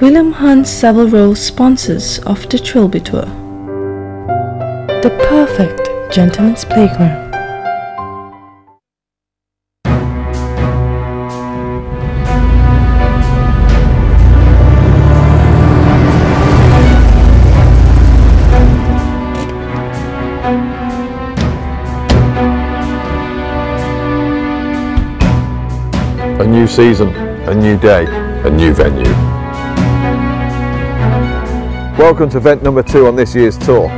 William hunts several sponsors of the Trilby Tour. The perfect gentleman's playground. A new season, a new day, a new venue. Welcome to event number 2 on this year's tour.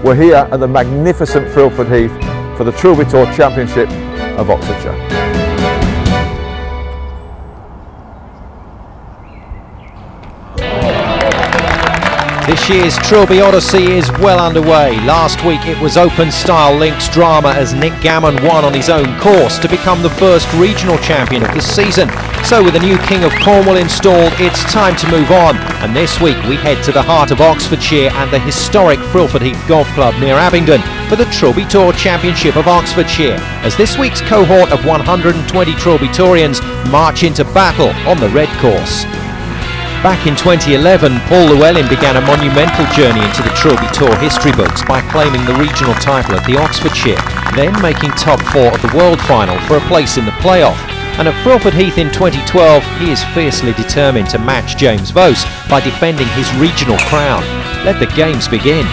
We're here at the magnificent Frilford Heath for the Trilby Tour Championship of Oxfordshire. This year's Trilby Odyssey is well underway. Last week it was open style links drama as Nick Gammon won on his own course to become the first regional champion of the season. So with the new King of Cornwall installed, it's time to move on. And this week we head to the heart of Oxfordshire and the historic Frilford Heath Golf Club near Abingdon for the Trilby Tour Championship of Oxfordshire, as this week's cohort of 120 Trilby Tourians march into battle on the red course. Back in 2011, Paul Llewellyn began a monumental journey into the Trilby Tour history books by claiming the regional title at the Oxfordshire, then making top 4 of the World Final for a place in the playoff. And at Frilford Heath in 2012, he is fiercely determined to match James Vose by defending his regional crown. Let the games begin.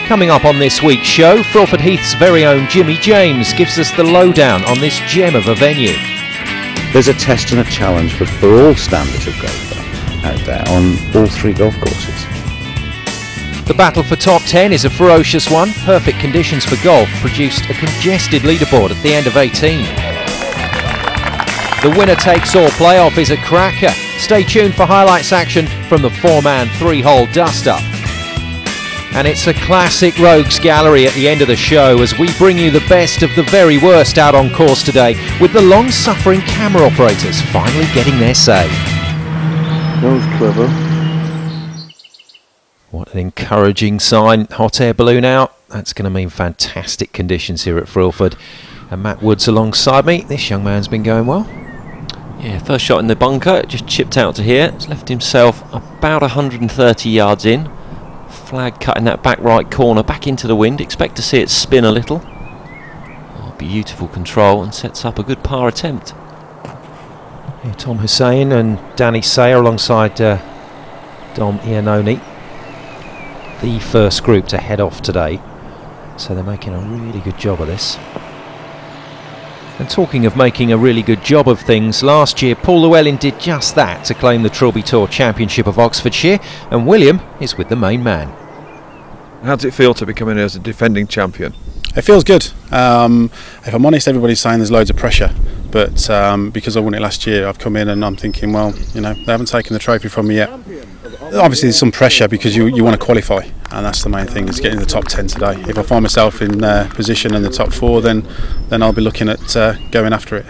Coming up on this week's show, Frilford Heath's very own Jimmy James gives us the lowdown on this gem of a venue. There's a test and a challenge for all standards of golfer out there on all 3 golf courses. The battle for top 10 is a ferocious one. Perfect conditions for golf produced a congested leaderboard at the end of 18. The winner-takes-all playoff is a cracker. Stay tuned for highlights action from the 4-man 3-hole dust-up. And it's a classic rogues gallery at the end of the show as we bring you the best of the very worst out on course today, with the long-suffering camera operators finally getting their say. That was clever. What an encouraging sign. Hot air balloon out. That's going to mean fantastic conditions here at Frilford. And Matt Woods alongside me. This young man's been going well. Yeah, first shot in the bunker, just chipped out to here. He's left himself about 130 yards in. Flag cut in that back right corner, back into the wind. Expect to see it spin a little. Oh, beautiful control, and sets up a good par attempt. Yeah, Tom Hussain and Danny Sayer alongside Dom Iannone, the first group to head off today. So they're making a really good job of this. And talking of making a really good job of things, last year Paul Llewellyn did just that to claim the Trilby Tour Championship of Oxfordshire, and William is with the main man. How does it feel to be coming here as a defending champion? It feels good. If I'm honest, everybody's saying there's loads of pressure, but because I won it last year, I've come in and I'm thinking, well, you know, they haven't taken the trophy from me yet. Obviously there's some pressure because you want to qualify, and that's the main thing, is getting the top 10 today. If I find myself in position in the top 4, then I'll be looking at going after it.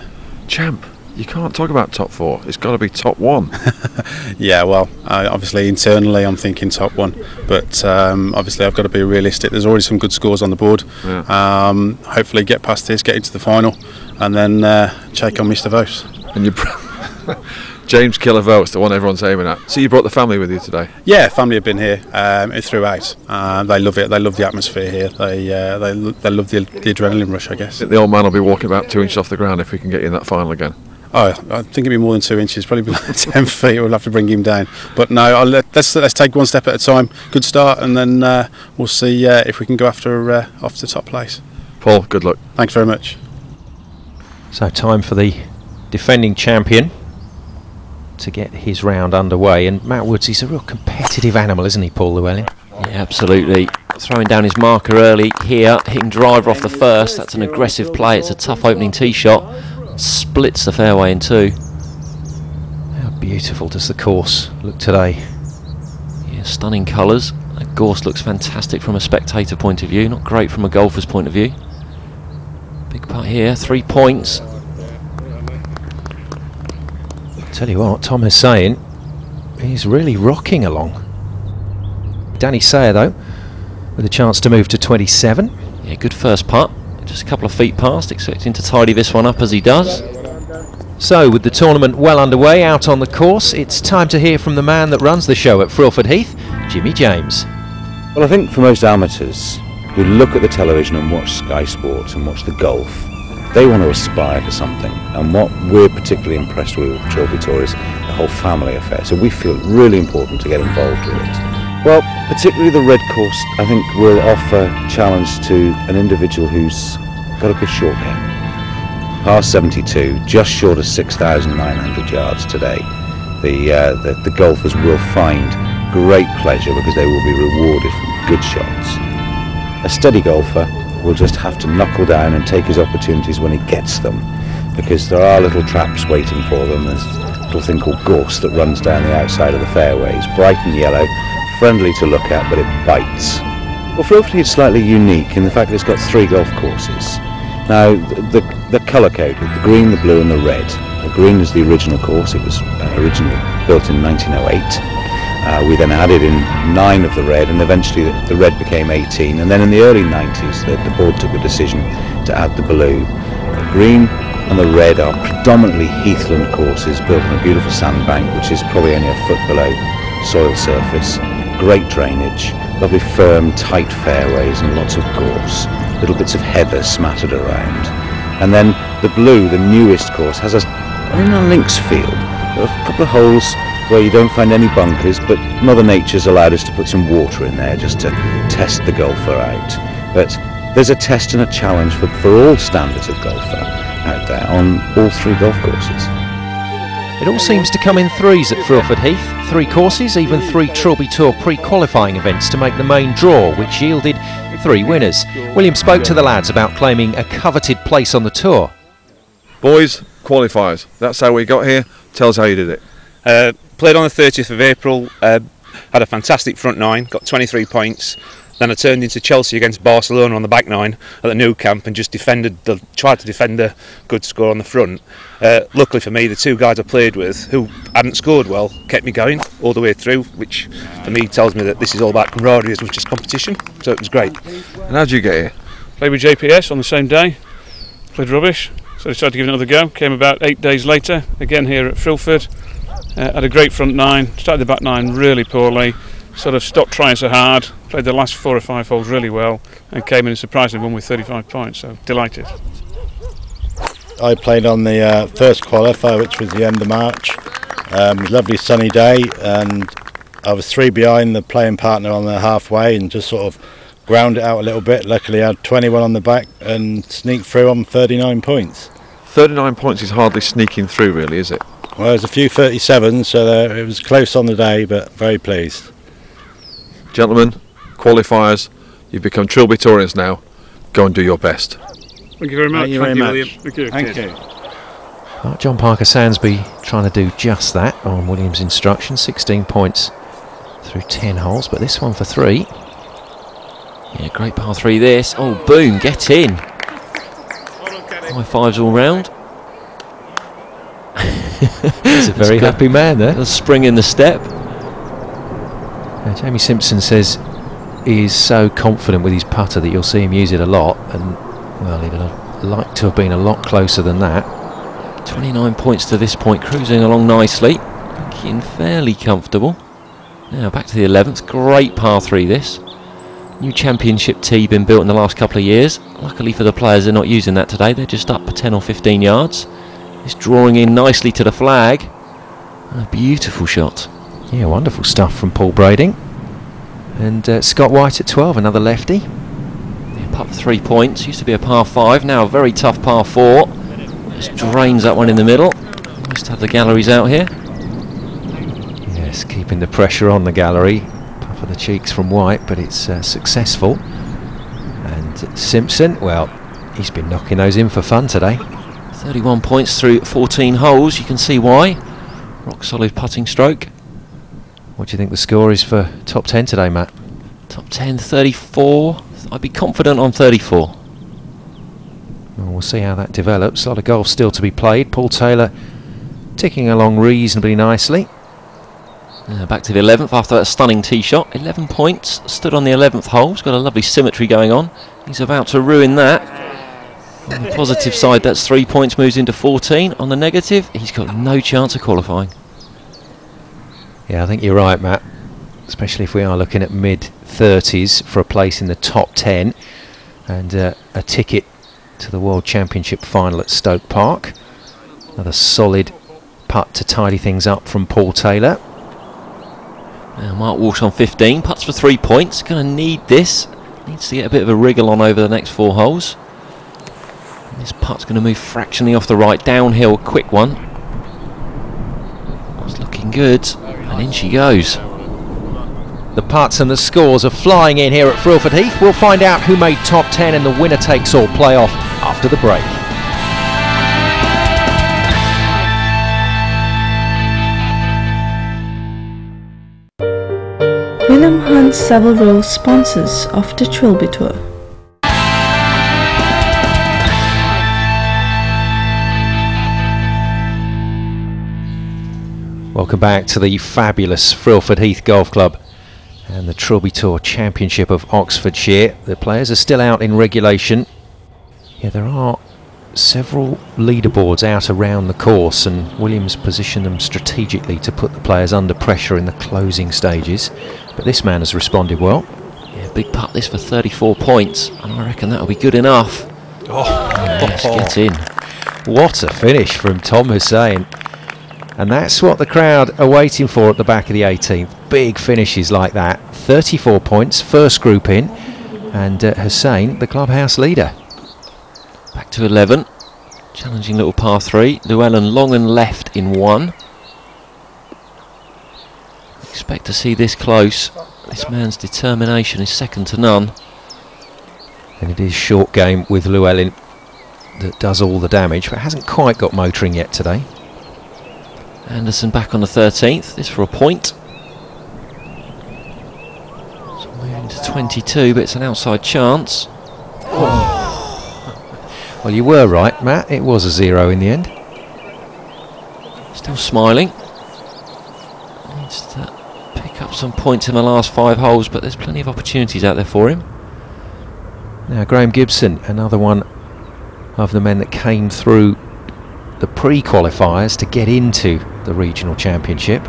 Champ, You can't talk about top 4. It's got to be top 1. Yeah, well, obviously internally I'm thinking top 1, but obviously I've got to be realistic. There's already some good scores on the board. Yeah. Hopefully get past this, get into the final, and then check on Mr. Vos. And you, James Killer Votes, the one everyone's aiming at. So you brought the family with you today? Yeah, family have been here throughout. They love it. They love the atmosphere here. They love the adrenaline rush, I guess. The old man will be walking about 2 inches off the ground if we can get you in that final again. Oh, I think it'd be more than 2 inches, probably below 10 feet. We'll have to bring him down. But no, let's take one step at a time. Good start, and then we'll see if we can go after top place. Paul, good luck. Thanks very much. So time for the defending champion to get his round underway. And Matt Woods, he's a real competitive animal, isn't he, Paul Llewellyn? Yeah, absolutely. Throwing down his marker early here, hitting driver off the first. That's an aggressive play. It's a tough opening tee shot. Splits the fairway in two. How beautiful does the course look today? Yeah, stunning colours. That course looks fantastic from a spectator point of view, not great from a golfer's point of view. Big putt here, 3 points. Tell you what, Tom is saying he's really rocking along. Danny Sayer, though, with a chance to move to 27. Yeah, good first putt. Just a couple of feet past, expecting to tidy this one up as he does. So, with the tournament well underway out on the course, it's time to hear from the man that runs the show at Frilford Heath, Jimmy James. Well, I think for most amateurs who look at the television and watch Sky Sports and watch the golf, they want to aspire to something. And what we're particularly impressed with Trilby Tour is the whole family affair. So we feel it really important to get involved with it. Well, particularly the red course, I think will offer challenge to an individual who's got a good short game. Par 72, just short of 6,900 yards today. The golfers will find great pleasure because they will be rewarded for good shots. A steady golfer will just have to knuckle down and take his opportunities when he gets them, because there are little traps waiting for them. There's a little thing called gorse that runs down the outside of the fairways, bright and yellow, friendly to look at, but it bites. Well, Frilford Heath is slightly unique in the fact that it's got 3 golf courses. Now, the colour code, the green, the blue and the red. The green is the original course. It was originally built in 1908. We then added in 9 of the red, and eventually the red became 18. And then in the early 90s, the board took a decision to add the blue. The green and the red are predominantly heathland courses built on a beautiful sandbank, which is probably only a foot below soil surface. Great drainage, lovely firm, tight fairways and lots of gorse, little bits of heather smattered around. And then the blue, the newest course, has a links field. There are a couple of holes where you don't find any bunkers, but Mother Nature's allowed us to put some water in there just to test the golfer out. But there's a test and a challenge for all standards of golfer out there on all 3 golf courses. It all seems to come in threes at Frilford Heath. 3 courses, even 3 Trilby Tour pre-qualifying events to make the main draw, which yielded 3 winners. William spoke to the lads about claiming a coveted place on the tour. Boys, qualifiers. That's how we got here. Tell us how you did it. Played on the 30th of April, had a fantastic front 9, got 23 points. Then I turned into Chelsea against Barcelona on the back 9 at the new camp and just tried to defend a good score on the front. Luckily for me, the 2 guys I played with who hadn't scored well kept me going all the way through, which for me tells me that this is all about camaraderie as much as competition, so it was great. And how did you get here? Played with JPS on the same day, played rubbish, so I decided to give it another go. Came about 8 days later, again here at Frilford. Had a great front 9, started the back 9 really poorly, sort of stopped trying so hard, played the last 4 or 5 holes really well and came in and surprisingly won with 35 points, so delighted. I played on the first qualifier, which was the end of March. It was a lovely sunny day and I was 3 behind the playing partner on the halfway and just sort of ground it out a little bit. Luckily I had 21 on the back and sneaked through on 39 points. 39 points is hardly sneaking through really, is it? Well, there's a few 37s, so it was close on the day, but very pleased. Gentlemen, qualifiers, you've become Trilby Tourians now. Go and do your best. Thank you very much. Thank you very much. William. Thank you. Thank you. Well, John Parker Sansby trying to do just that on William's instruction. 16 points through 10 holes, but this one for 3. Yeah, great par 3 this. Oh, boom, get in. High fives all round. He's a very happy man there. A spring in the step. Jamie Simpson says he's so confident with his putter that you'll see him use it a lot, and well, he'd like to have been a lot closer than that. 29 points to this point, cruising along nicely, looking fairly comfortable. Now back to the 11th, great par 3 this. New championship tee been built in the last couple of years. Luckily for the players, they're not using that today, they're just up 10 or 15 yards. It's drawing in nicely to the flag. A beautiful shot. Yeah, wonderful stuff from Paul Brading. And Scott White at 12, another lefty. Yeah, putt for 3 points, used to be a par 5, now a very tough par 4. Just drains that one in the middle. Must have the galleries out here. Yes, keeping the pressure on the gallery. Puff of the cheeks from White, but it's successful. And Simpson, well, he's been knocking those in for fun today. 31 points through 14 holes, you can see why. Rock solid putting stroke. What do you think the score is for top 10 today, Matt? Top 10, 34. I'd be confident on 34. Well, we'll see how that develops. A lot of golf still to be played. Paul Taylor ticking along reasonably nicely. Back to the 11th after that stunning tee shot. 11 points, stood on the 11th hole. He's got a lovely symmetry going on. He's about to ruin that. On the positive side, that's 3 points, moves into 14. On the negative, he's got no chance of qualifying. Yeah, I think you're right, Matt. Especially if we are looking at mid-30s for a place in the top 10 and a ticket to the World Championship final at Stoke Park. Another solid putt to tidy things up from Paul Taylor. Now Mark Walsh on 15, putts for 3 points. Going to need this. Needs to get a bit of a wriggle on over the next 4 holes. And this putt's going to move fractionally off the right, downhill, quick one. It's looking good, and in she goes. The putts and the scores are flying in here at Frilford Heath. We'll find out who made top 10 in the winner-takes-all playoff after the break. William Hunt Savile Row sponsors of the Trilby Tour. Welcome back to the fabulous Frilford Heath Golf Club and the Trilby Tour Championship of Oxfordshire. The players are still out in regulation. Yeah, there are several leaderboards out around the course, and Williams positioned them strategically to put the players under pressure in the closing stages. But this man has responded well. Yeah, big putt this for 34 points, and I reckon that'll be good enough. Yes, get in. What a finish from Tom Hussain. And that's what the crowd are waiting for at the back of the 18th. Big finishes like that. 34 points, first group in, and Hussain, the clubhouse leader. Back to 11. Challenging little par 3. Llewellyn long and left in 1. Expect to see this close. This man's determination is second to none. And it is short game with Llewellyn that does all the damage, but hasn't quite got motoring yet today. Anderson back on the 13th. This for a point. So moving to 22, but it's an outside chance. Well, you were right, Matt. It was a 0 in the end. Still smiling. Needs to pick up some points in the last 5 holes, but there's plenty of opportunities out there for him. Now, Graham Gibson, another one of the men that came through the pre-qualifiers to get into the regional championship.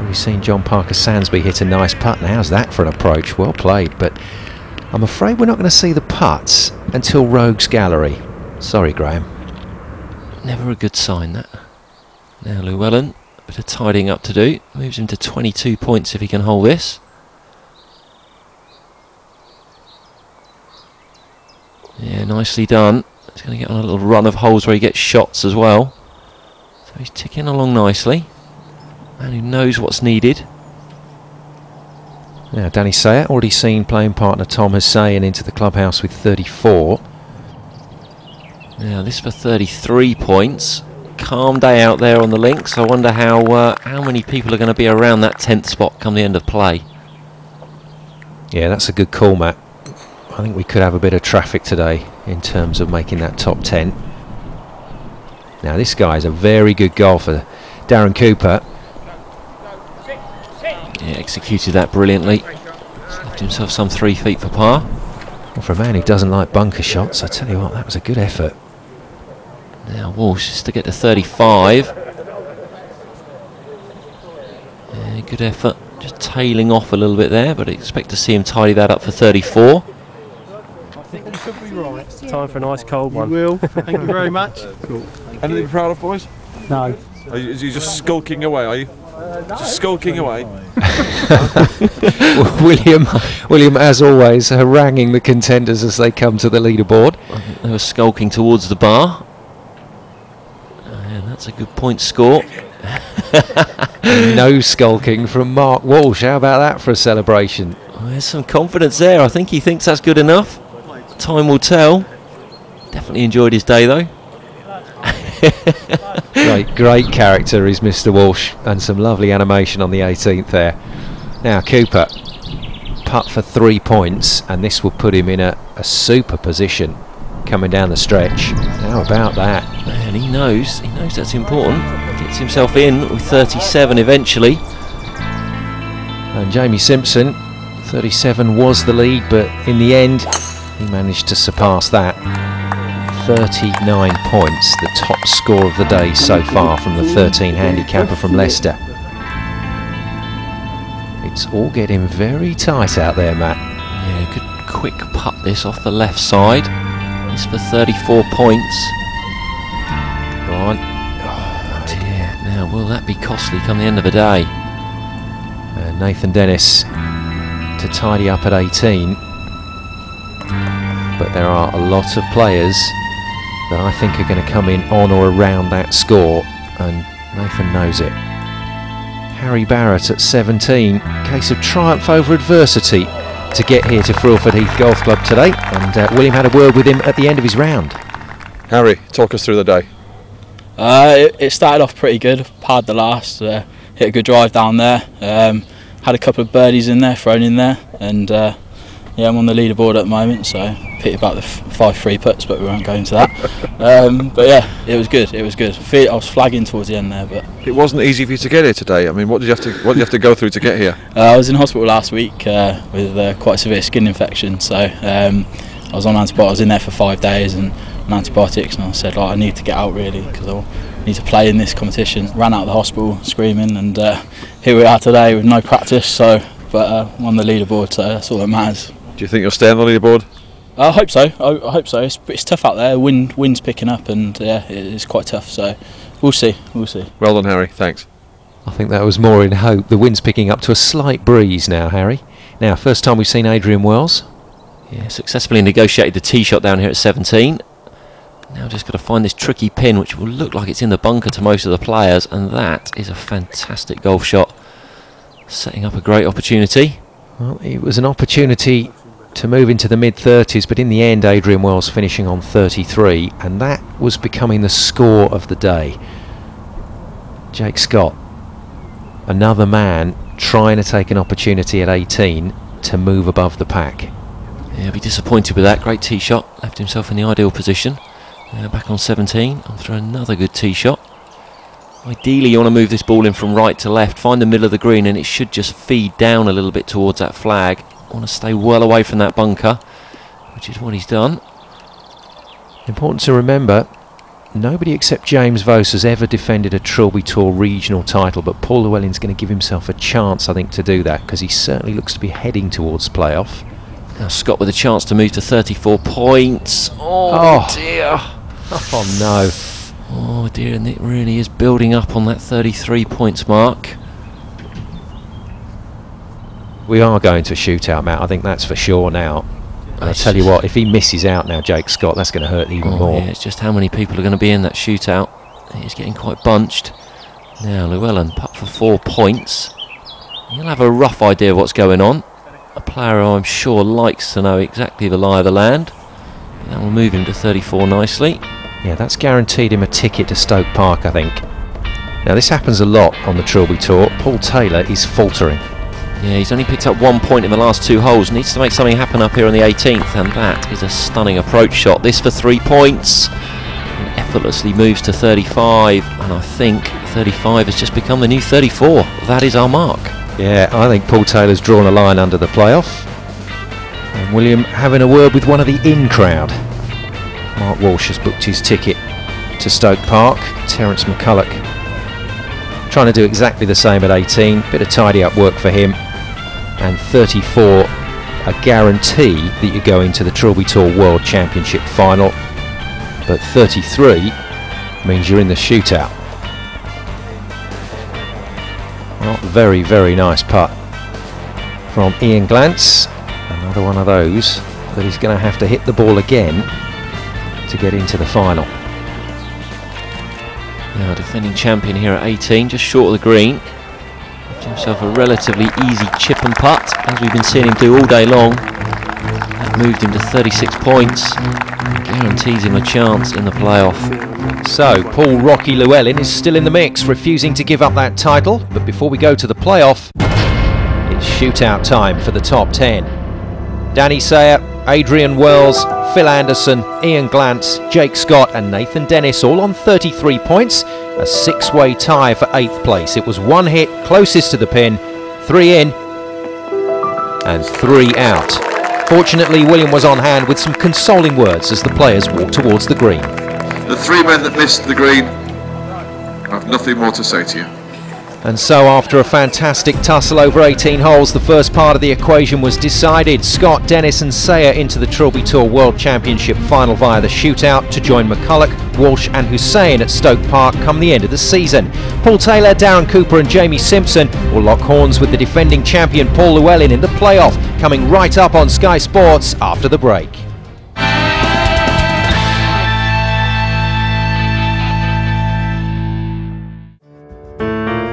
We've seen John Parker Sansby hit a nice putt. Now, how's that for an approach? Well played, but I'm afraid we're not going to see the putts until Rogues Gallery. Sorry, Graham. Never a good sign, that. Now Llewellyn, a bit of tidying up to do. Moves him to 22 points if he can hold this. Yeah, nicely done. He's going to get on a little run of holes where he gets shots as well. So he's ticking along nicely. Man who knows what's needed. Now, Danny Sayer, already seen playing partner Tom Hussain into the clubhouse with 34. Now, this for 33 points. Calm day out there on the links. I wonder how many people are going to be around that 10th spot come the end of play. Yeah, that's a good call, Matt. I think we could have a bit of traffic today in terms of making that top 10. Now this guy is a very good golfer, Darren Cooper. Yeah, executed that brilliantly. Left himself some 3 feet for par. Well, for a man who doesn't like bunker shots, I tell you what, that was a good effort. Now Walsh is to get to 35. Yeah, good effort. Just tailing off a little bit there, but I expect to see him tidy that up for 34. I think you could be right. Time for a nice cold one. You will. Thank you very much. Cool. Anything to be proud of, boys? No. Are you just skulking away, are you? Just skulking away. William, as always, haranguing the contenders as they come to the leaderboard. I think they were skulking towards the bar. And that's a good point score. No skulking from Mark Walsh. How about that for a celebration? Well, there's some confidence there. I think he thinks that's good enough. Time will tell. Definitely enjoyed his day though. Great character is Mr. Walsh, and some lovely animation on the 18th there. Now Cooper, putt for 3 points, and this will put him in a super position coming down the stretch. How about that? And he knows that's important. Gets himself in with 37 eventually. And Jamie Simpson, 37 was the lead, but in the end he managed to surpass that. 39 points, the top score of the day so far from the 13 handicapper from Leicester. It's all getting very tight out there, Matt. Yeah, good quick putt this off the left side. It's for 34 points. Go on. Oh dear, now will that be costly come the end of the day? Nathan Dennis to tidy up at 18. But there are a lot of players that I think are going to come in on or around that score, and Nathan knows it. Harry Barrett at 17, case of triumph over adversity to get here to Frilford Heath Golf Club today, and William had a word with him at the end of his round. Harry, talk us through the day. It started off pretty good, parred the last, hit a good drive down there, had a couple of birdies in there, thrown in there, and yeah, I'm on the leaderboard at the moment, so pity about the 5 free putts, but we won't go into that. But yeah, it was good. I was flagging towards the end there, but it wasn't easy for you to get here today. I mean, what did you have to go through to get here? I was in hospital last week with quite a severe skin infection, so I was on antibiotics. I was in there for 5 days and on antibiotics, and I said, like, I need to get out really because I need to play in this competition. Ran out of the hospital screaming, and here we are today with no practice. So, but I'm on the leaderboard, so that's all that matters. Do you think you'll stay on the leaderboard? I hope so. I hope so. It's tough out there. Wind's picking up, and yeah, it's quite tough. So we'll see. Well done, Harry. Thanks. I think that was more in hope. The wind's picking up to a slight breeze now, Harry. Now, first time we've seen Adrian Wells. Yeah, successfully negotiated the tee shot down here at 17. Now just got to find this tricky pin, which will look like it's in the bunker to most of the players, and that is a fantastic golf shot, setting up a great opportunity. Well, it was an opportunity to move into the mid-30s, but in the end Adrian Wells finishing on 33, and that was becoming the score of the day. Jake Scott, another man trying to take an opportunity at 18 to move above the pack. Yeah, I'll be disappointed with that. Great tee shot, left himself in the ideal position. Back on 17, on through another good tee shot. Ideally you want to move this ball in from right to left, find the middle of the green, and it should just feed down a little bit towards that flag. Want to stay well away from that bunker, which is what he's done. Important to remember, nobody except James Vose has ever defended a Trilby Tour regional title, but Paul Llewellyn's going to give himself a chance, I think, to do that, because he certainly looks to be heading towards playoff. Now Scott with a chance to move to 34 points. Oh dear. Oh no. Oh dear, and it really is building up on that 33 points mark. We are going to shootout, Matt, I think that's for sure now. And I tell you what, if he misses out now, Jake Scott, that's going to hurt even more. Yeah, it's just how many people are going to be in that shootout. He's getting quite bunched. Now Llewellyn, putt for 4 points. He'll have a rough idea of what's going on. A player who I'm sure likes to know exactly the lie of the land. That will move him to 34 nicely. Yeah, that's guaranteed him a ticket to Stoke Park, I think. Now this happens a lot on the Trilby Tour. Paul Taylor is faltering. Yeah, he's only picked up 1 point in the last 2 holes. Needs to make something happen up here on the 18th, and that is a stunning approach shot. This for 3 points. An effortlessly moves to 35, and I think 35 has just become the new 34. That is our mark. Yeah, I think Paul Taylor's drawn a line under the playoff. And William having a word with one of the in crowd. Mark Walsh has booked his ticket to Stoke Park. Terence McCulloch trying to do exactly the same at 18. Bit of tidy up work for him. And 34, a guarantee that you're going to the Trilby Tour World Championship final. But 33 means you're in the shootout. Not very, very nice putt from Ian Glantz. Another one of those that he's going to have to hit the ball again to get into the final. Yeah, defending champion here at 18, just short of the green. Got himself a relatively easy chip and putt, as we've been seeing him do all day long. That moved him to 36 points. Guarantees him a chance in the playoff. So, Paul Rocky Llewellyn is still in the mix, refusing to give up that title. But before we go to the playoff, it's shootout time for the top 10. Danny Sayer, Adrian Wells, Phil Anderson, Ian Glantz, Jake Scott and Nathan Dennis all on 33 points. A six-way tie for 8th place. It was one hit closest to the pin, 3 in and 3 out. Fortunately, William was on hand with some consoling words as the players walked towards the green. The 3 men that missed the green, I have nothing more to say to you. And so after a fantastic tussle over 18 holes, the first part of the equation was decided. Scott, Dennis and Sayer into the Trilby Tour World Championship final via the shootout to join McCulloch, Walsh and Hussain at Stoke Park come the end of the season. Paul Taylor, Darren Cooper and Jamie Simpson will lock horns with the defending champion Paul Llewellyn in the playoff, coming right up on Sky Sports after the break.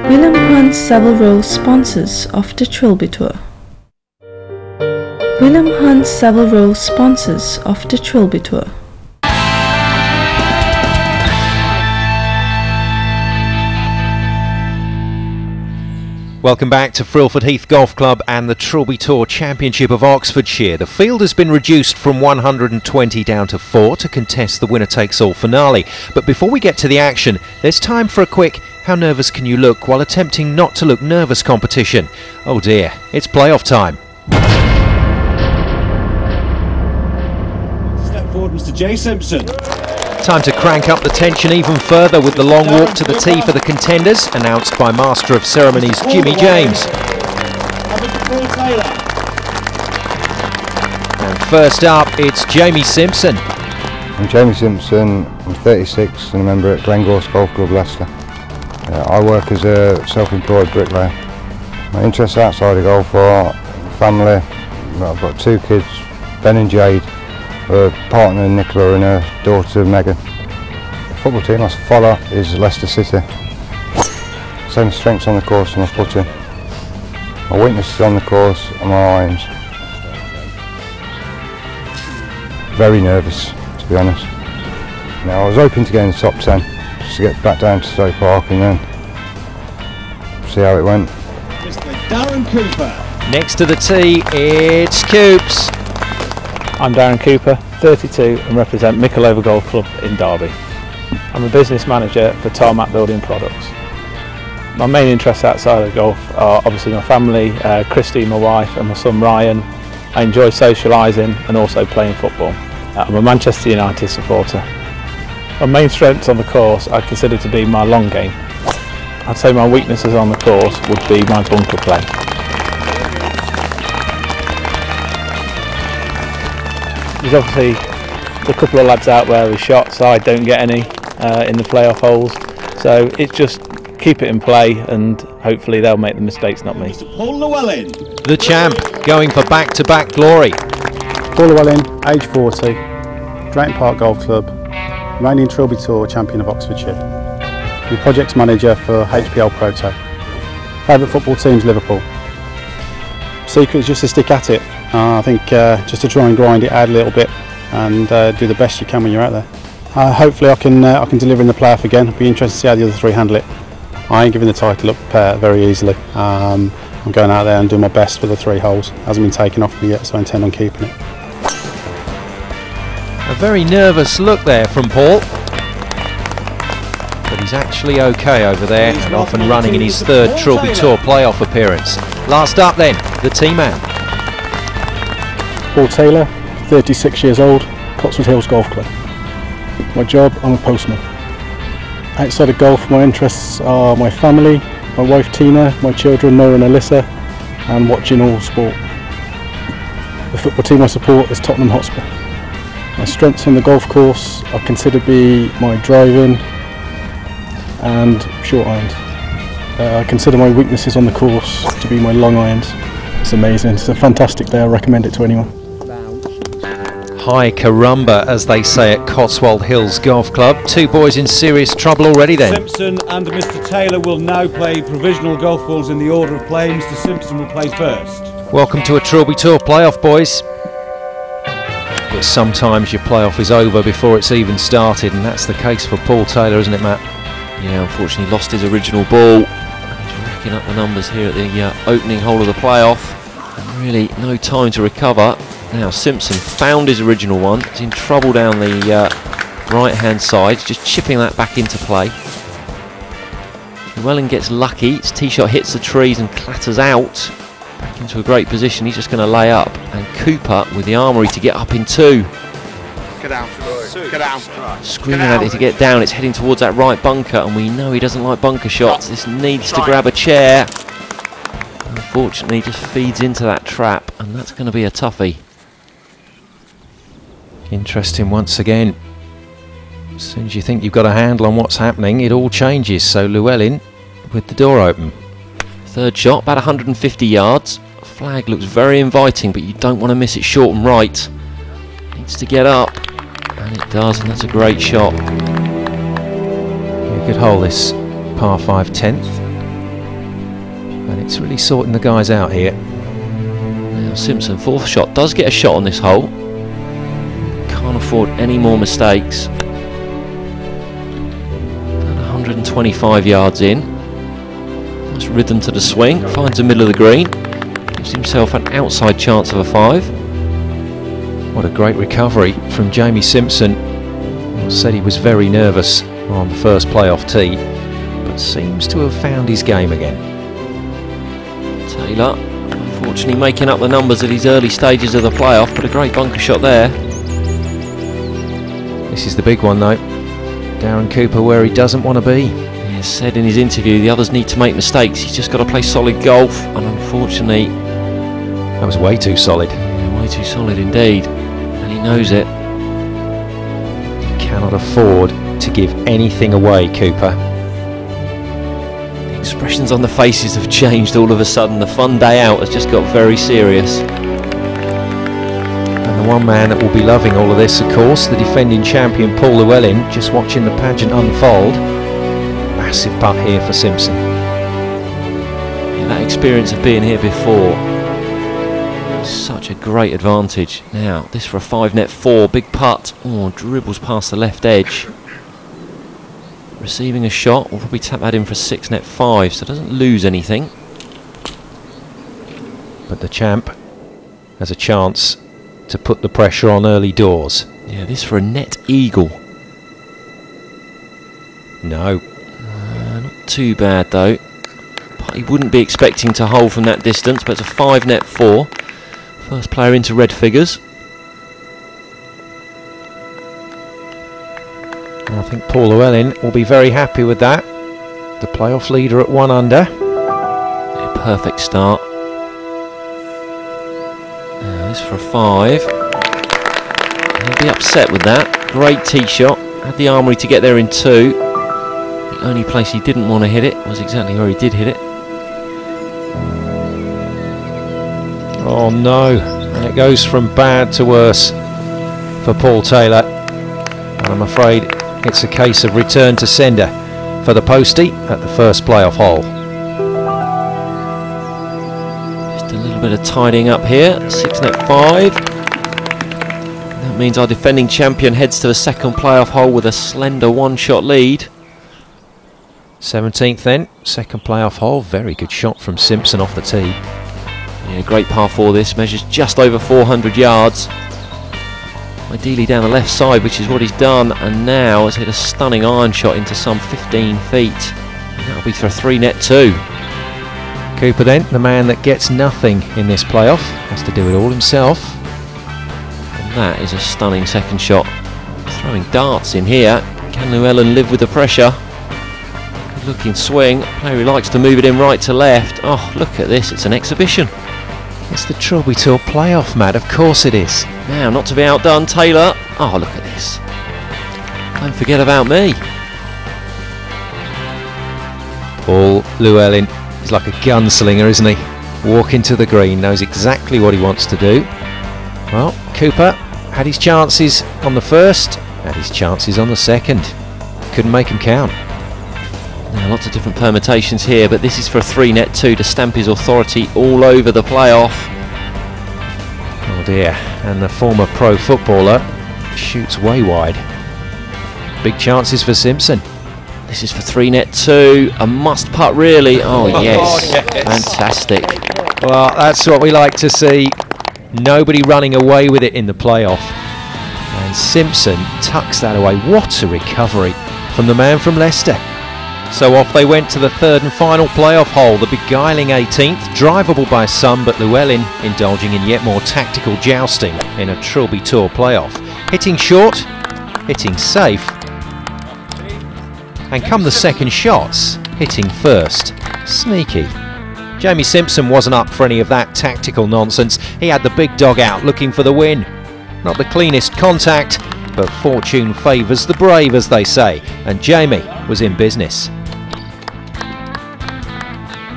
William Hunt Savile sponsors of the Trilby Tour. William Hunt Savile sponsors of the Trilby Tour. Welcome back to Frilford Heath Golf Club and the Trilby Tour Championship of Oxfordshire. The field has been reduced from 120 down to 4 to contest the winner-takes-all finale. But before we get to the action, there's time for a quick "How nervous can you look while attempting not to look nervous" competition. Oh dear, it's playoff time. Step forward, Mr. J. Simpson. Time to crank up the tension even further with the long walk to the tee for the contenders, announced by Master of Ceremonies Jimmy James. And first up, it's Jamie Simpson. I'm Jamie Simpson, I'm 36 and a member at Glengorse Golf Club, Leicester. I work as a self-employed bricklayer. My interests outside of golf are family. I've got 2 kids, Ben and Jade, her partner Nicola and her daughter Megan. The football team I follow is Leicester City. Same strengths on the course and my putting. My weaknesses on the course are my irons. Very nervous, to be honest. Now I was hoping to get in the top 10, just to get back down to Stoke Park and then see how it went. Mr. Darren Cooper. Next to the tee, it's Coops. I'm Darren Cooper, 32 and represent Micklover Golf Club in Derby. I'm a business manager for Tarmac Building Products. My main interests outside of golf are obviously my family, Christy, my wife and my son Ryan. I enjoy socialising and also playing football. I'm a Manchester United supporter. My main strengths on the course I consider to be my long game. I'd say my weaknesses on the course would be my bunker play. There's obviously a couple of lads out there with shots, I don't get any in the playoff holes, so it's just keep it in play and hopefully they'll make the mistakes, not me. Paul Llewellyn. The champ going for back-to-back glory. Paul Llewellyn, age 40, Drayton Park Golf Club, reigning Trilby Tour champion of Oxfordshire. I'm projects manager for HPL Proto. Favourite football team's Liverpool. Secret is just to stick at it. I think just to try and grind it out a little bit and do the best you can when you're out there. Hopefully I can deliver in the playoff again. I'll be interested to see how the other 3 handle it. I ain't giving the title up very easily. I'm going out there and doing my best for the 3 holes. It hasn't been taken off me yet, so I intend on keeping it. A very nervous look there from Paul. he's actually okay over there and off and running in his third Trilby Tour playoff appearance. Last up then, the team man. Paul Taylor, 36 years old, Cotswold Hills Golf Club. My job, I'm a postman. Outside of golf, my interests are my family, my wife Tina, my children Noah and Alyssa, and watching all sport. The football team I support is Tottenham Hotspur. My strengths in the golf course I consider to be my driving and short irons. I consider my weaknesses on the course to be my long irons. It's amazing, it's a fantastic day, I recommend it to anyone. Hi carumba, as they say at Cotswold Hills Golf Club. Two boys in serious trouble already then. Simpson and Mr Taylor will now play provisional golf balls in the order of play. Mr Simpson will play first. Welcome to a Trilby Tour playoff, boys. But sometimes your playoff is over before it's even started, and that's the case for Paul Taylor, isn't it, Matt? Yeah, unfortunately lost his original ball. He's racking up the numbers here at the opening hole of the playoff. And really no time to recover. Now Simpson found his original one. He's in trouble down the right hand side, just chipping that back into play. Llewellyn gets lucky, his tee shot hits the trees and clatters out. Back into a great position, he's just going to lay up. And Cooper with the armoury to get up in two. Get down, get down. Screaming at it to get down, it's heading towards that right bunker, and we know he doesn't like bunker shots. This needs to grab a chair. Unfortunately, just feeds into that trap, and that's going to be a toughie. Interesting once again. As soon as you think you've got a handle on what's happening, it all changes. So Llewellyn with the door open. Third shot, about 150 yards. Flag looks very inviting, but you don't want to miss it short and right. Needs to get up, and it does, and that's a great shot. You could hold this par 5 10th, and it's really sorting the guys out here. Now Simpson, fourth shot, does get a shot on this hole. Can't afford any more mistakes. About 125 yards in. Nice rhythm to the swing, finds the middle of the green. Gives himself an outside chance of a 5. What a great recovery from Jamie Simpson. Said he was very nervous on the first playoff tee, but seems to have found his game again. Taylor, unfortunately making up the numbers at his early stages of the playoff, but a great bunker shot there. This is the big one though. Darren Cooper where he doesn't want to be. He has said in his interview the others need to make mistakes, he's just got to play solid golf, and unfortunately that was way too solid. Yeah, way too solid indeed, and he knows it. Cannot afford to give anything away, Cooper. The expressions on the faces have changed all of a sudden. The fun day out has just got very serious. And the one man that will be loving all of this, of course, the defending champion Paul Llewellyn, just watching the pageant unfold. Massive putt here for Simpson. Yeah, that experience of being here before, such a great advantage. Now this for a 5 net 4, big putt. Oh, dribbles past the left edge. Receiving a shot, we'll probably tap that in for 6 net 5, so doesn't lose anything. But the champ has a chance to put the pressure on early doors. Yeah, this for a net eagle. No. Not too bad though. He wouldn't be expecting to hole from that distance, but it's a 5 net 4. First player into red figures. I think Paul Llewellyn will be very happy with that. The playoff leader at 1 under. Yeah, perfect start. Now this for a 5. He'll be upset with that. Great tee shot. Had the armoury to get there in 2. The only place he didn't want to hit it was exactly where he did hit it. Oh no, and it goes from bad to worse for Paul Taylor. And I'm afraid it's a case of return to sender for the postie at the first playoff hole. Just a little bit of tidying up here. 6 net 5. That means our defending champion heads to the second playoff hole with a slender 1-shot lead. 17th then, second playoff hole. Very good shot from Simpson off the tee. Yeah, great par 4 this, measures just over 400 yards. ideally down the left side, which is what he's done, and now has hit a stunning iron shot into some 15 feet. And that'll be for a 3-net 2. Cooper then, the man that gets nothing in this playoff, has to do it all himself. And that is a stunning second shot. Throwing darts in here. Can Llewellyn live with the pressure? Good looking swing. Player who likes to move it in right to left. Oh, look at this, it's an exhibition. It's the Trilby Tour playoff, Matt, of course it is. Now, not to be outdone, Taylor. Oh, look at this. Don't forget about me. Paul Llewellyn is like a gunslinger, isn't he? Walking to the green, knows exactly what he wants to do. Well, Cooper had his chances on the first, had his chances on the second. Couldn't make him count. Now, lots of different permutations here, but this is for a 3-net 2 to stamp his authority all over the playoff. Oh dear, and the former pro footballer shoots way wide. Big chances for Simpson. This is for 3-net 2, a must putt really. Oh yes, fantastic. Well, that's what we like to see. Nobody running away with it in the playoff. And Simpson tucks that away. What a recovery from the man from Leicester. So off they went to the third and final playoff hole, the beguiling 18th, drivable by some, but Llewellyn indulging in yet more tactical jousting in a Trilby Tour playoff. Hitting short, hitting safe, and come the second shots, hitting first. Sneaky. Jamie Simpson wasn't up for any of that tactical nonsense. He had the big dog out looking for the win. Not the cleanest contact, but fortune favours the brave, as they say, and Jamie was in business.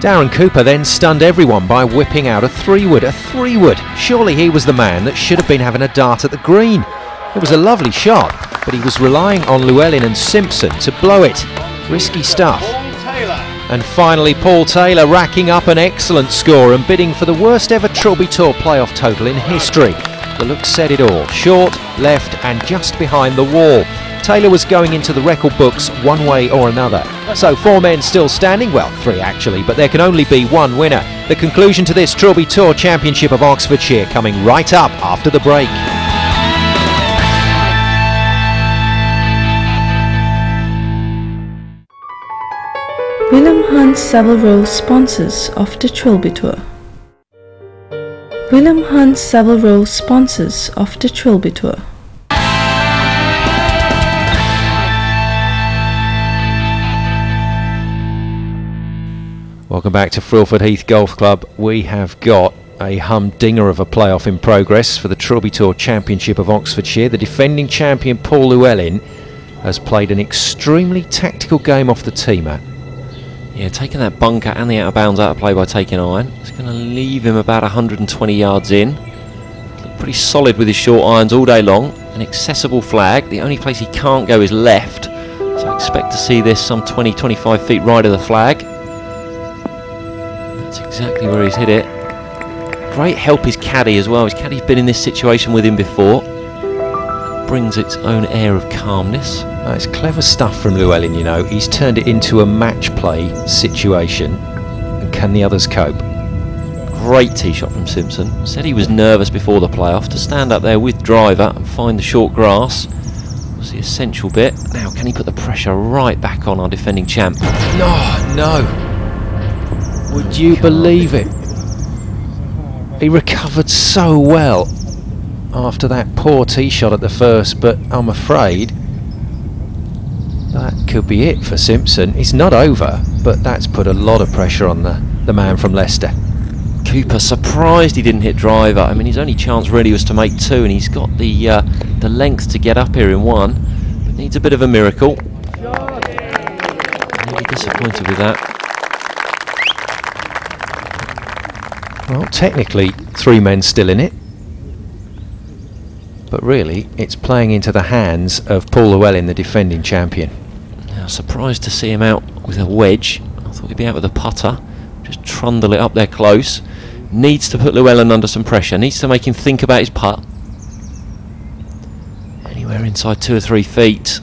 Darren Cooper then stunned everyone by whipping out a 3-wood. A 3-wood! Surely he was the man that should have been having a dart at the green. It was a lovely shot, but he was relying on Llewellyn and Simpson to blow it. Risky stuff. And finally Paul Taylor racking up an excellent score and bidding for the worst ever Trilby Tour playoff total in history. The look said it all. Short, left and just behind the wall. Taylor was going into the record books one way or another. So 4 men still standing, well 3 actually, but there can only be one winner. The conclusion to this Trilby Tour Championship of Oxfordshire coming right up after the break. William Hunt Savile sponsors of the Trilby Tour. William Hunt Savile sponsors of the Trilby Tour. Welcome back to Frilford Heath Golf Club. We have got a humdinger of a playoff in progress for the Trilby Tour Championship of Oxfordshire. The defending champion Paul Llewellyn has played an extremely tactical game off the tee, Matt. Yeah, taking that bunker and the out of bounds out of play by taking iron. It's going to leave him about 120 yards in. Looked pretty solid with his short irons all day long. An accessible flag. The only place he can't go is left. So I expect to see this some 20-25 feet right of the flag. That's exactly where he's hit it. Great help his caddy as well. His caddy's been in this situation with him before. Brings its own air of calmness. It's clever stuff from Llewellyn, you know. He's turned it into a match play situation. And can the others cope? Great tee shot from Simpson. Said he was nervous before the playoff. To stand up there with driver and find the short grass was the essential bit. Now, can he put the pressure right back on our defending champ? No. Would you believe it? He recovered so well after that poor tee shot at the first, but I'm afraid that could be it for Simpson. It's not over, but that's put a lot of pressure on the man from Leicester. Cooper surprised he didn't hit driver. I mean, his only chance really was to make 2, and he's got the length to get up here in 1, but needs a bit of a miracle. Really disappointed with that. Well, technically 3 men still in it, but really it's playing into the hands of Paul Llewellyn, the defending champion. Now, surprised to see him out with a wedge. I thought he'd be out with a putter. Just trundle it up there close. Needs to put Llewellyn under some pressure. Needs to make him think about his putt. Anywhere inside 2 or 3 feet.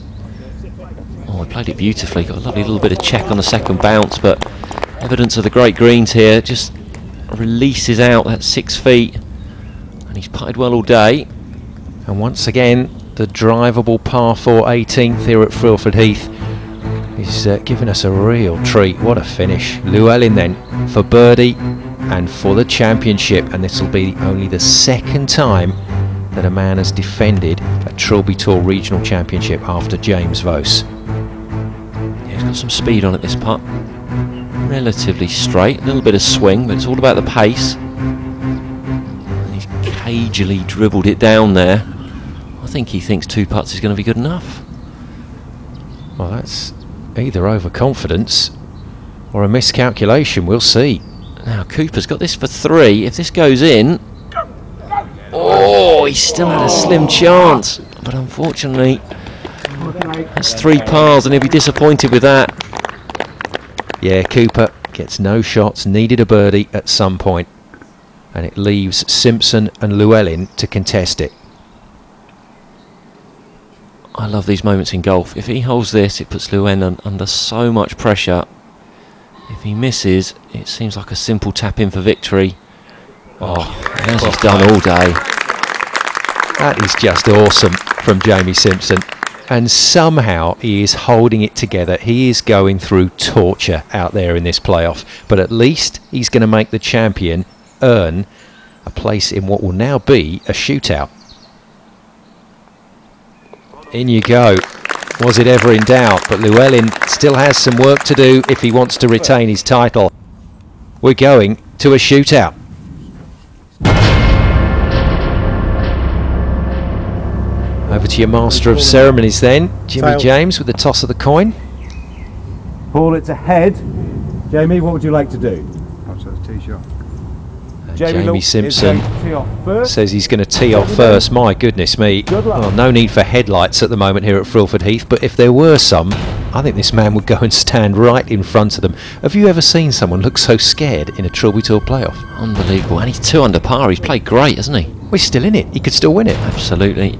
Oh, he played it beautifully. Got a lovely little bit of check on the second bounce, but evidence of the great greens here. Just releases out that 6 feet, and he's putted well all day. And once again, the drivable par 4 18th here at Frilford Heath is giving us a real treat. What a finish. Llewellyn then for birdie and for the championship, and this will be only the second time that a man has defended a Trilby Tour regional championship after James Vose. Yeah, he's got some speed on it, this putt. Relatively straight, a little bit of swing, but it's all about the pace. And he's cagily dribbled it down there. I think he thinks 2 putts is going to be good enough. Well, that's either overconfidence or a miscalculation. We'll see. Now Cooper's got this for 3. If this goes in, oh, he still had a slim chance, but unfortunately that's 3 pars and he'll be disappointed with that. Yeah, Cooper gets no shots, needed a birdie at some point, and it leaves Simpson and Llewellyn to contest it. I love these moments in golf. If he holds this, it puts Llewellyn under so much pressure. If he misses, it seems like a simple tap in for victory. Oh, as he's done all day. That is just awesome from Jamie Simpson. And somehow he is holding it together. He is going through torture out there in this playoff. But at least he's going to make the champion earn a place in what will now be a shootout. In you go. Was it ever in doubt? But Llewellyn still has some work to do if he wants to retain his title. We're going to a shootout. Over to your master of ceremonies then, Jimmy James, with the toss of the coin. Paul, it's ahead. Jamie, what would you like to do? Tee shot. Jamie Simpson says he's going to tee off first. My goodness me. Well, no need for headlights at the moment here at Frilford Heath, but if there were some, I think this man would go and stand right in front of them. Have you ever seen someone look so scared in a Trilby Tour playoff? Unbelievable. And he's 2 under par. He's played great, hasn't he? Well, he's still in it. He could still win it. Absolutely.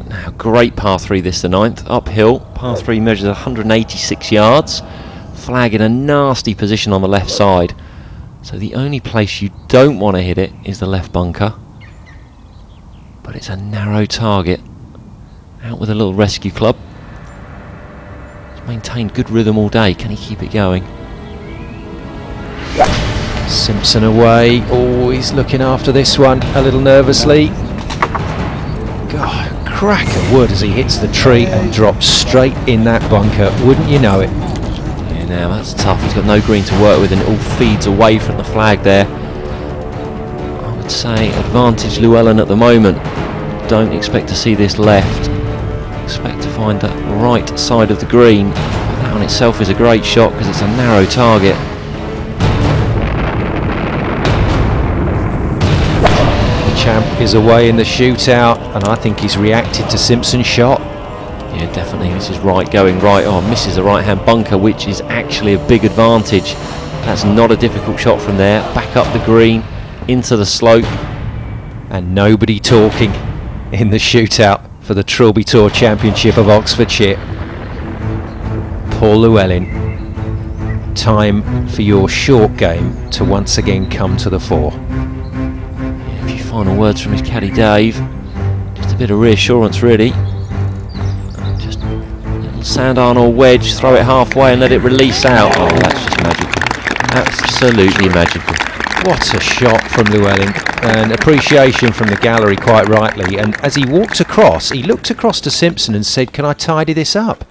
Now, great par 3 this, the 9th. Uphill. Par 3 measures 186 yards. Flag in a nasty position on the left side. So the only place you don't want to hit it is the left bunker. But it's a narrow target. Out with a little rescue club. He's maintained good rhythm all day. Can he keep it going? Simpson away. Oh, he's looking after this one a little nervously. God, cracker wood as he hits the tree and drops straight in that bunker. Wouldn't you know it? Now that's tough. He's got no green to work with and it all feeds away from the flag there. I would say advantage Llewellyn at the moment. Don't expect to see this left. Expect to find the right side of the green. That on itself is a great shot because it's a narrow target. The champ is away in the shootout and I think he's reacted to Simpson's shot. Yeah, definitely. This is right, going right. Oh, misses the right-hand bunker, which is actually a big advantage. That's not a difficult shot from there. Back up the green, into the slope. And nobody talking in the shootout for the Trilby Tour Championship of Oxfordshire. Paul Llewellyn, time for your short game to once again come to the fore. Yeah, a few final words from his caddy Dave. Just a bit of reassurance, really. Sand iron or wedge, throw it halfway and let it release out. Oh, that's just magical. Absolutely magical. What a shot from Llewellyn, and appreciation from the gallery quite rightly. And as he walked across, he looked across to Simpson and said, "Can I tidy this up?"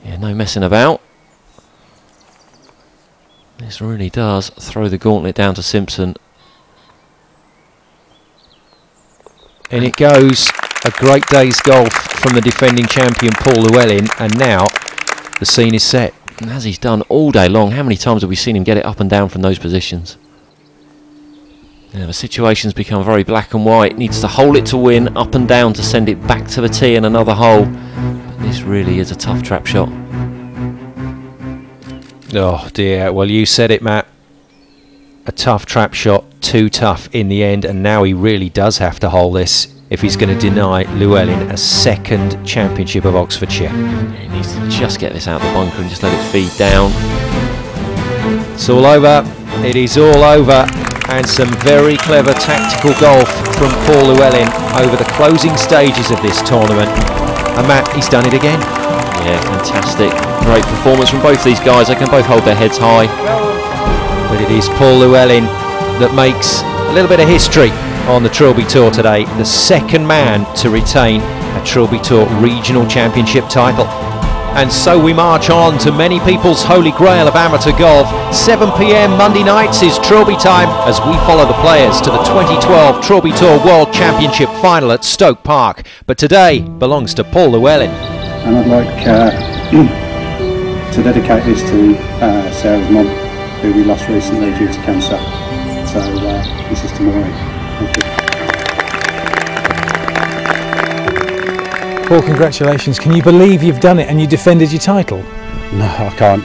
Yeah, no messing about. This really does throw the gauntlet down to Simpson. And it goes. A great day's golf from the defending champion Paul Llewellyn, and now the scene is set. And as he's done all day long, how many times have we seen him get it up and down from those positions? Yeah, the situation's become very black and white. Needs to hole it to win, up and down to send it back to the tee in another hole. But this really is a tough trap shot. Oh dear, well you said it, Matt. A tough trap shot, too tough in the end, and now he really does have to hole this if he's going to deny Llewellyn a second championship of Oxfordshire. He needs to just get this out of the bunker and just let it feed down. It's all over. It is all over. And some very clever tactical golf from Paul Llewellyn over the closing stages of this tournament. And Matt, he's done it again. Yeah, fantastic. Great performance from both these guys. They can both hold their heads high. But it is Paul Llewellyn that makes a little bit of history on the Trilby Tour today. The second man to retain a Trilby Tour Regional Championship title. And so we march on to many people's holy grail of amateur golf. 7 p.m. Monday nights is Trilby time as we follow the players to the 2012 Trilby Tour World Championship final at Stoke Park. But today belongs to Paul Llewellyn. And I'd like to dedicate this to Sarah's mum, who we lost recently due to cancer. So this is to Maureen. Thank you. Paul, congratulations. Can you believe you've done it and you defended your title? No, I can't.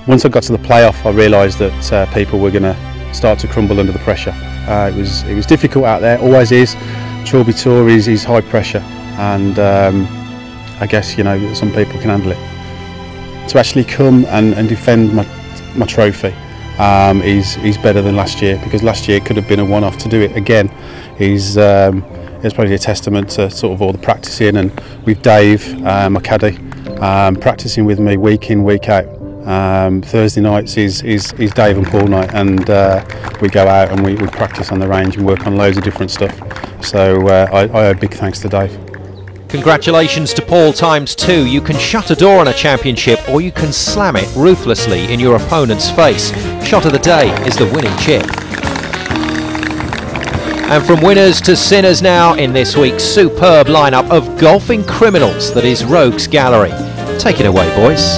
Once I got to the playoff, I realised that people were going to start to crumble under the pressure. It was difficult out there, always is. Trilby Tour is high pressure, and I guess, you know, some people can handle it. To actually come and defend my trophy is better than last year, because last year it could have been a one-off. To do it again it's probably a testament to sort of all the practicing, and with Dave, my caddy, practicing with me week in, week out. Thursday nights is Dave and Paul night, and we go out and we practice on the range and work on loads of different stuff. So I owe big thanks to Dave. Congratulations to Paul ×2. You can shut a door on a championship, or you can slam it ruthlessly in your opponent's face. Shot of the day is the winning chip. And from winners to sinners now in this week's superb lineup of golfing criminals that is Rogues Gallery. Take it away, boys.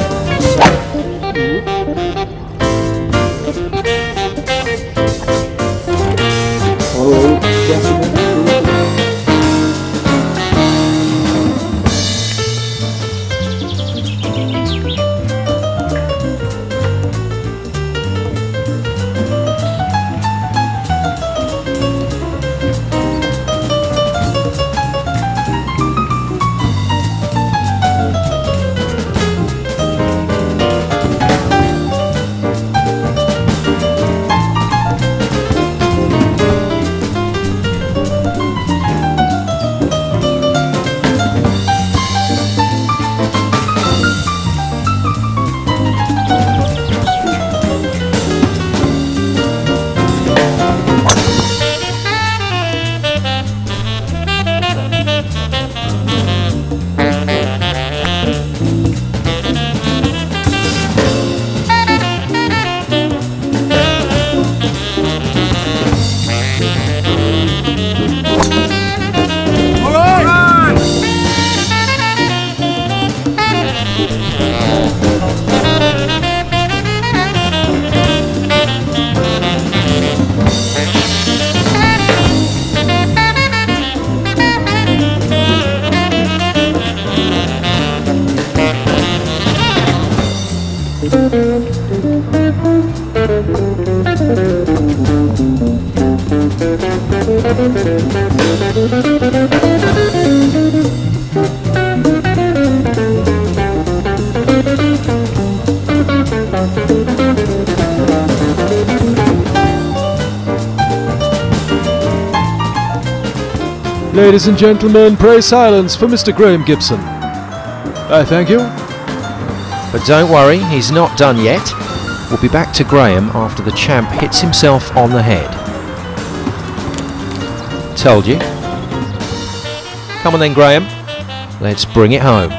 Ladies and gentlemen, pray silence for Mr. Graham Gibson. I thank you. But don't worry, he's not done yet. We'll be back to Graham after the champ hits himself on the head. Told you. Come on then, Graham. Let's bring it home.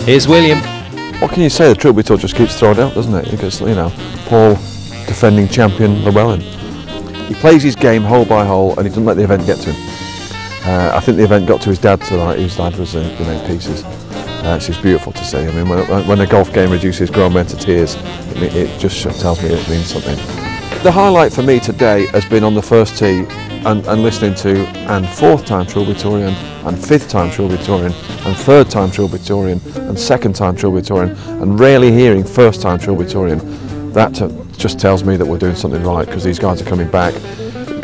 Here's William. What can you say? The Trilby Tour just keeps throwing out, doesn't it? Because, you know, Paul, defending champion Llewellyn. He plays his game hole by hole, and he doesn't let the event get to him. I think the event got to his dad tonight. His dad was in 8 pieces. It's just beautiful to see. I mean, when a golf game reduces grown men to tears, it just tells me it means something. The highlight for me today has been on the first tee and listening to and 4th time Trilby Tourian and 5th time Trilby Tourian and 3rd time Trilby Tourian and 2nd time Trilby Tourian, and rarely hearing 1st time Trilby Tourian. That just tells me that we're doing something right, because these guys are coming back.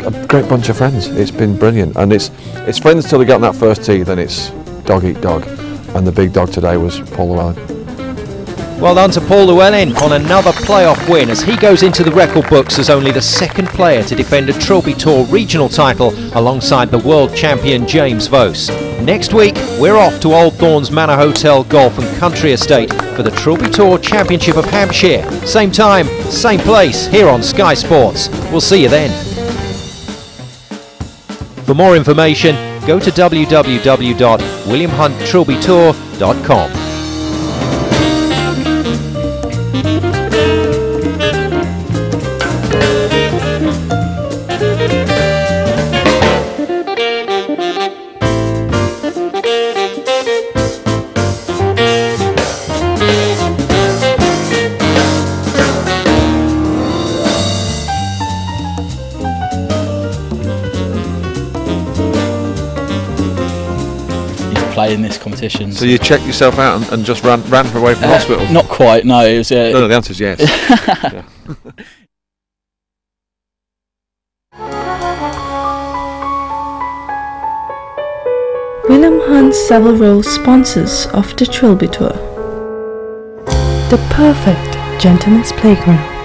A great bunch of friends. It's been brilliant, and it's friends till they get on that first tee, then it's dog eat dog, and the big dog today was Paul Llewellyn. Well done to Paul Llewellyn on another playoff win as he goes into the record books as only the second player to defend a Trilby Tour regional title alongside the world champion James Vose. Next week we're off to Old Thorns Manor Hotel Golf and Country Estate for the Trilby Tour Championship of Hampshire. Same time, same place here on Sky Sports. We'll see you then. For more information, go to www.williamhunttrilbytour.com. Play in this competition. So you checked yourself out and just ran away from the hospital? Not quite, no. It was, no, the answer is yes. Yeah. William Hunt several sponsors of the Trilby Tour. The perfect gentleman's playground.